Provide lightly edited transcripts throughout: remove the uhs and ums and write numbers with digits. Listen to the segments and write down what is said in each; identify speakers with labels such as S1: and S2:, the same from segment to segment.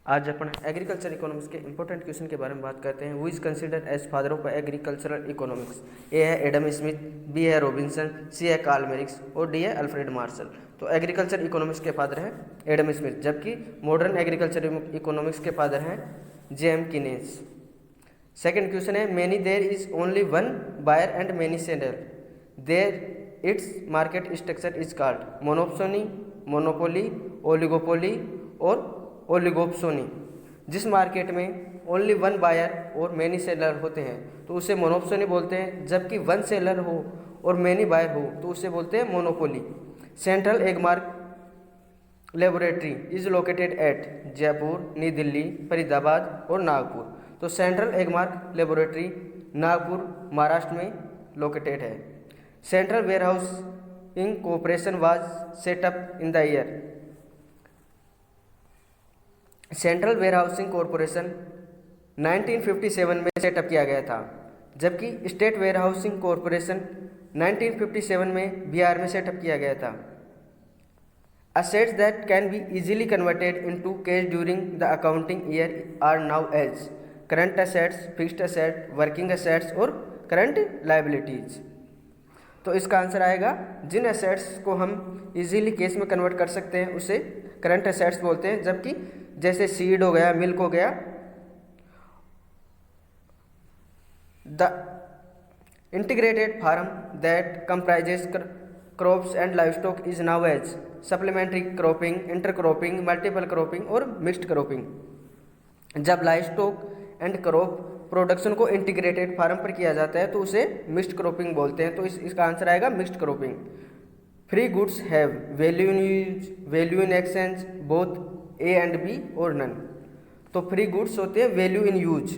S1: आज अपन agriculture economics के इंपॉर्टेंट क्वेश्चन के बारे में बात करते हैं। Who is considered as father of agricultural economics? A है एडम स्मिथ, बी है रॉबिन्सन, सी है कार्ल मैरिक्स और डी है अल्फ्रेड मार्शल। तो एग्रीकल्चर इकोनॉमिक्स के फादर हैं एडम स्मिथ, जबकि मॉडर्न एग्रीकल्चर इकोनॉमिक्स के फादर हैं जे.एम. कीनेस। सेकेंड क्वेश्चन है many there is only one buyer and many seller there it's market structure is called monopoly, monopoly, oligopoly और ओलिगोपसोनी। जिस market में only one buyer और many seller होते हैं तो उसे मोनोपोली बोलते हैं, जबकि वन सेलर हो और मैनी बायर हो तो उसे बोलते हैं monopoly. Central Agmark laboratory is located at Jaipur, नई दिल्ली, फरीदाबाद और नागपुर। तो सेंट्रल एगमार्क लेबोरेटरी नागपुर महाराष्ट्र में लोकेटेड है। Central warehousing cooperation was setup in the year. Central warehousing corporation 1957 में सेटअप किया गया था, जबकि स्टेट वेयरहाउसिंग कॉरपोरेशन 1957 में बिहार में सेटअप किया गया था। Assets that can be easily converted into cash during the accounting year are known as current assets, fixed asset, working assets और करंट लायबिलिटीज। तो इसका आंसर आएगा जिन असेट्स को हम इजीली कैश में कन्वर्ट कर सकते हैं उसे करंट असेट्स बोलते हैं, जबकि जैसे सीड हो गया, मिल्क हो गया, the integrated farm that comprises crops and livestock is known as supplementary cropping, intercropping, multiple cropping और मिक्स्ड क्रॉपिंग। जब लाइवस्टॉक एंड क्रॉप प्रोडक्शन को इंटीग्रेटेड फार्म पर किया जाता है तो उसे मिक्स्ड क्रॉपिंग बोलते हैं। तो इसका आंसर आएगा mixed cropping. Free goods have value in use, value in exchange, both A and B और नन। तो फ्री गुड्स होते हैं वैल्यू इन यूज,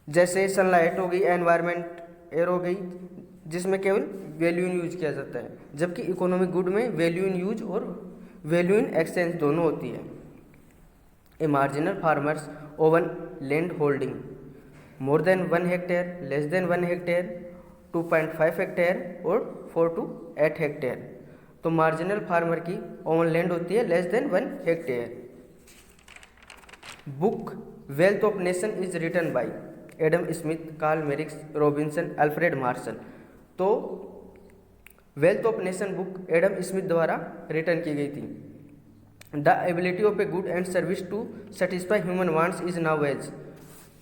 S1: जैसे सनलाइट हो गई, एनवायरमेंट, एयर हो गई, जिसमें केवल वैल्यू इन यूज किया जाता है, जबकि इकोनॉमिक गुड में वैल्यू इन यूज और वैल्यू इन एक्सचेंज दोनों होती है। A marginal farmers own land holding more than 1 hectare, less than 1 hectare, 2.5 hectare और 4 to 8 हेक्टेयर। तो मार्जिनल फार्मर की ओवन लैंड होती है less than 1 hectare. Book wealth of nation is written by Adam Smith, Karl Marx, Robinson, Alfred Marshall. तो wealth of nation book Adam Smith द्वारा written की गई थी। The ability of a good and service to satisfy human wants is known as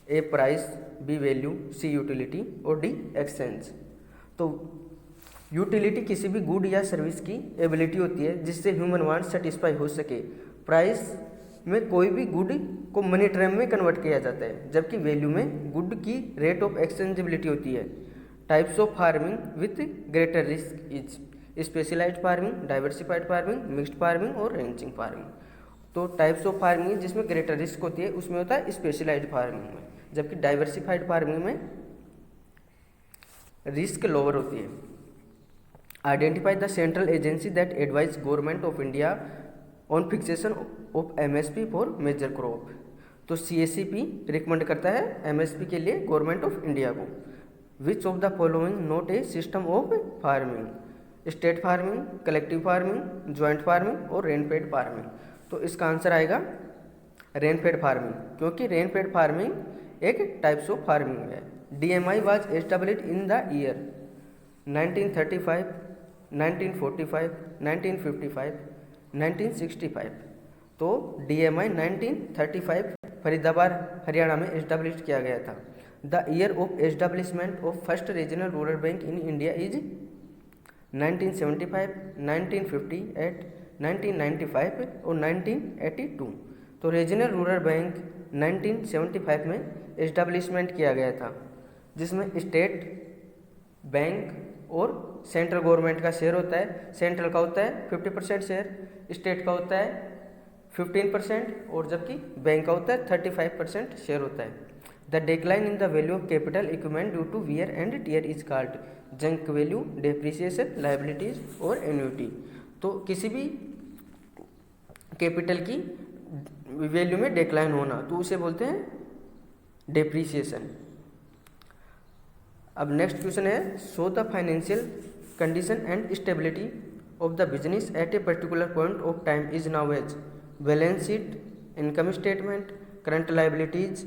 S1: A price, B value, C utility और D exchange. तो utility किसी भी good या service की एबिलिटी होती है जिससे ह्यूमन वांट सेटिस्फाई हो सके। प्राइस में कोई भी गुड को मनी टर्म में कन्वर्ट किया जाता है, जबकि वैल्यू में गुड की रेट ऑफ एक्सचेंजेबिलिटी होती है। Types of farming with greater risk is specialised farming, diversified farming, mixed farming और रेंचिंग फार्मिंग। तो टाइप्स ऑफ फार्मिंग जिसमें ग्रेटर रिस्क होती है उसमें होता है स्पेशलाइज्ड फार्मिंग में, जबकि डाइवर्सिफाइड फार्मिंग में रिस्क लोअर होती है। Identify the central agency that advise government of India on fixation of MSP for major crop. तो सीएससीपी रिकमेंड करता है एमएसपी के लिए गवर्नमेंट ऑफ इंडिया को। Which of the following not a system of farming? State farming, collective farming, joint farming और rainfed farming. तो इसका answer आएगा रेनफेड फार्मिंग, क्योंकि रेनफेड फार्मिंग एक टाइप्स ऑफ फार्मिंग है। DMI was established in the year 1935, 1945, 1955, 1965। तो DMI 1935 Faridabad Haryana में establish किया गया था। The year of establishment of first regional rural bank in India is 1975, 1958, 1995 और 1982। तो रीजनल रूरल बैंक 1975 में एस्टेब्लिशमेंट किया गया था, जिसमें स्टेट बैंक और सेंट्रल गवर्नमेंट का शेयर होता है। सेंट्रल का होता है 50% शेयर, स्टेट का होता है 15% और जबकि बैंक का होता है 35% शेयर होता है। The decline in the value of capital equipment due to wear and tear is called junk value, depreciation, liabilities और एन्युटी। तो किसी भी कैपिटल की वैल्यू में डिक्लाइन होना तो उसे बोलते हैं डेप्रिसिएशन। अब नेक्स्ट क्वेश्चन है show the financial condition and stability of the business at a particular point of time is now as balance sheet, income statement, current liabilities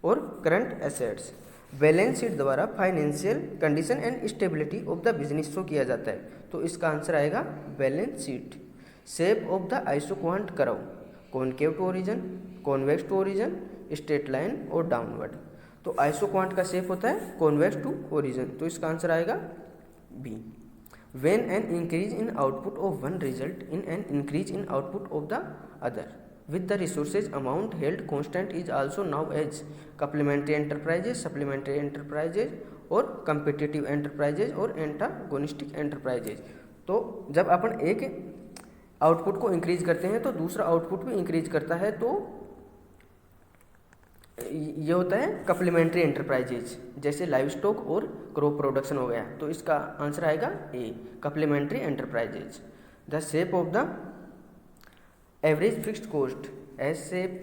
S1: और करंट एसेट्स। बैलेंस शीट द्वारा financial condition and stability of the business show किया जाता है, तो इसका answer आएगा balance sheet. Shape of the isoquant curve, concave to origin, convex to origin, straight line और downward. तो आइसोक्वांट का शेप होता है कॉन्वेक्स टू ओरिजिन, तो इसका आंसर आएगा B. When an increase in output of one result in an increase in output of the other with the resources amount held constant is also known as complementary enterprises, supplementary enterprises और competitive enterprises और antagonistic enterprises। तो जब अपन एक output को increase करते हैं तो दूसरा आउटपुट भी इंक्रीज करता है, तो ये होता है कप्लीमेंट्री एंटरप्राइजेज, जैसे लाइव स्टॉक और क्रॉप प्रोडक्शन हो गया, तो इसका आंसर आएगा A, complementary enterprises. The shape of the average fixed cost, S shape,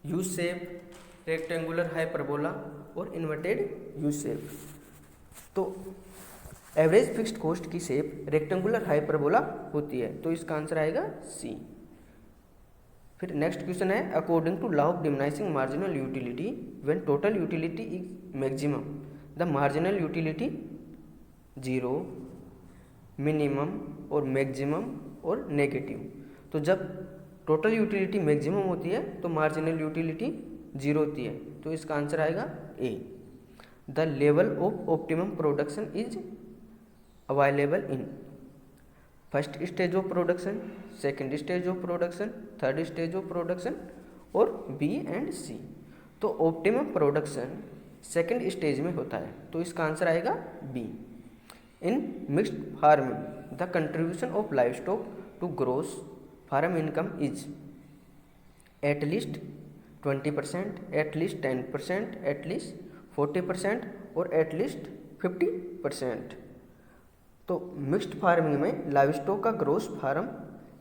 S1: U shape, rectangular hyperbola और इन्वर्टेड यू शेप। तो एवरेज फिक्स्ड कॉस्ट की शेप रेक्टेंगुलर हाइपरबोला होती है, तो इसका आंसर आएगा सी। फिर नेक्स्ट क्वेश्चन है, according to law of diminishing marginal utility when total utility is maximum the marginal utility zero, minimum और मैक्सिमम और नेगेटिव। तो जब टोटल यूटिलिटी मैक्सिमम होती है तो मार्जिनल यूटिलिटी जीरो होती है, तो इसका आंसर आएगा A. The level of optimum production is available in first stage of production, second stage of production, third stage of production और बी एंड सी। तो ऑप्टिमम प्रोडक्शन सेकेंड स्टेज में होता है, तो इसका आंसर आएगा B. In mixed farming the contribution of livestock to gross farm income is at least 20%, at least 10%, at least 40% और at least 50%। तो मिक्स्ड फार्मिंग में लाइव स्टॉक का ग्रोस फार्म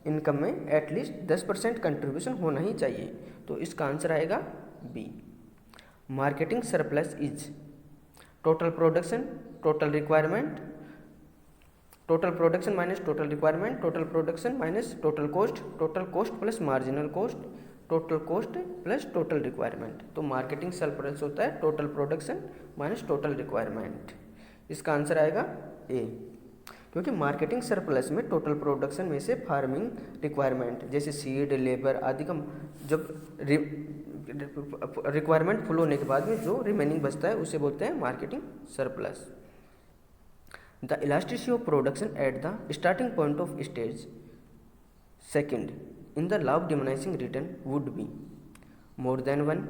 S1: इनकम में एटलीस्ट 10% कंट्रीब्यूशन होना ही चाहिए, तो इसका आंसर आएगा B. Marketing surplus is total production, total requirement, total production minus total requirement, total production minus total cost plus marginal cost, total cost plus total requirement. तो marketing surplus होता है total production minus total requirement, इसका answer आएगा ए। क्योंकि marketing surplus में total production में से farming requirement जैसे सीड, लेबर आदि का जब रिक्वायरमेंट फुल होने के बाद में जो रिमेनिंग बचता है उसे बोलते हैं marketing surplus. The elasticity of production at the starting point of stage second in the law of diminishing return would be more than 1,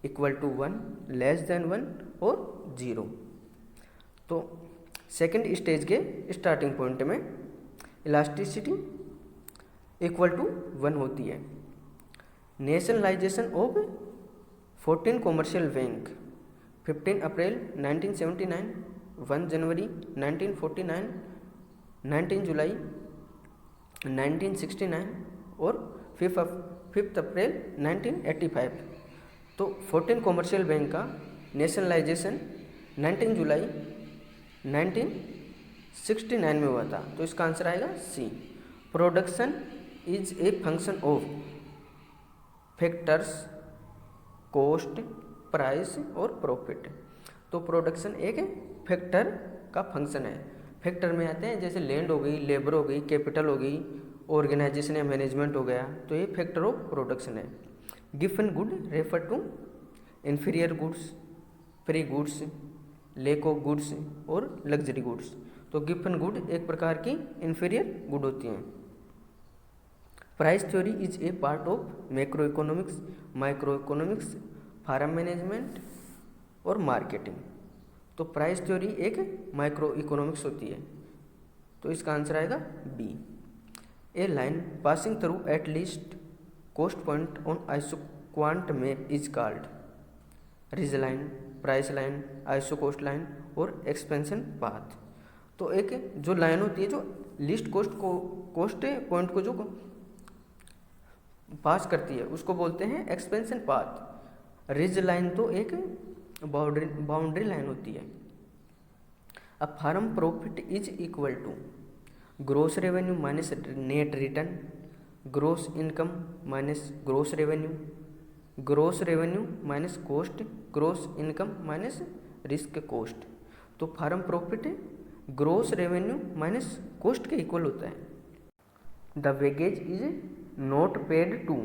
S1: equal to 1, less than 1 और 0। तो सेकेंड स्टेज के स्टार्टिंग पॉइंट में elasticity equal to 1 होती है। Nationalization of 14 commercial bank 15 April 1979, 1 जनवरी 1949, 19 जुलाई 1969 और 5 April 1985। तो 14 कॉमर्शियल बैंक का नेशनलाइजेशन 19 जुलाई 1969 में हुआ था, तो इसका आंसर आएगा C. Production is a function of factors cost, price और प्रॉफिट। तो प्रोडक्शन एक फैक्टर का फंक्शन है। फैक्टर में आते हैं जैसे लैंड हो गई, लेबर हो गई, कैपिटल हो गई, ऑर्गेनाइजेशन या मैनेजमेंट हो गया, तो ये फैक्टर ऑफ प्रोडक्शन है। गिवन good refer to inferior goods, free goods, lack of goods और लग्जरी गुड्स। तो गिवन गुड एक प्रकार की इन्फीरियर गुड होती हैं। Price theory is a part of macro economics, micro economics, farm management और मार्केटिंग। तो प्राइस थ्योरी एक माइक्रो इकोनॉमिक्स होती है, तो इसका आंसर आएगा B. A line passing through at least cost point on isoquant map is called ridge line, price line, iso cost line और expansion path. तो एक जो लाइन होती है जो लिस्ट कॉस्ट पॉइंट को जो पास करती है उसको बोलते हैं एक्सपेंशन पाथ। रिज लाइन तो एक बाउंड्री लाइन होती है। अब farm profit is equal to gross revenue minus net return gross income minus gross revenue, gross revenue minus cost, gross income minus risk cost. तो farm profit gross revenue minus cost के equal होता है। The wages is not paid to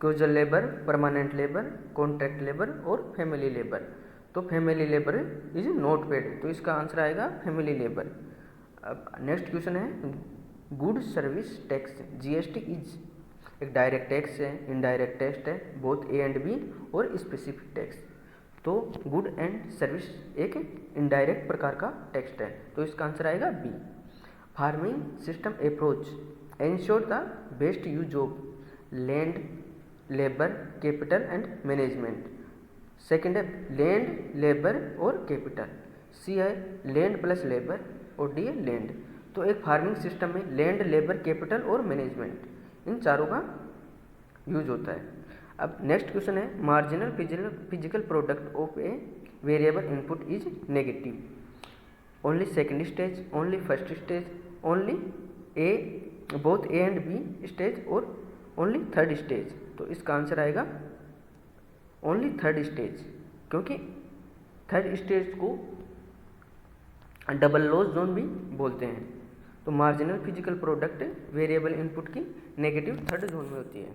S1: casual labour, permanent labour, contract labour और family labour. तो family labour is not paid, तो इसका answer आएगा family labour. अब नेक्स्ट क्वेश्चन है good service tax, GST is एक डायरेक्ट टैक्स है, indirect tax है, बोथ ए एंड बी और स्पेसिफिक टैक्स। तो गुड एंड सर्विस एक इनडायरेक्ट प्रकार का टैक्स है, तो इसका आंसर आएगा B. Farming system approach ensure the best use of land, labour, capital and management. Second है लैंड, लेबर और कैपिटल। सी है लैंड प्लस लेबर और डी है लैंड। तो एक फार्मिंग सिस्टम में लैंड, लेबर, कैपिटल और मैनेजमेंट इन चारों का यूज होता है। अब नेक्स्ट क्वेश्चन है marginal physical product of a variable input is negative, only second stage, only first stage, only a both A and b stage और ओनली थर्ड स्टेज। तो इसका आंसर आएगा ओनली थर्ड स्टेज, क्योंकि third stage को double loss zone भी बोलते हैं। तो marginal physical product variable input की नेगेटिव थर्ड जोन में होती है।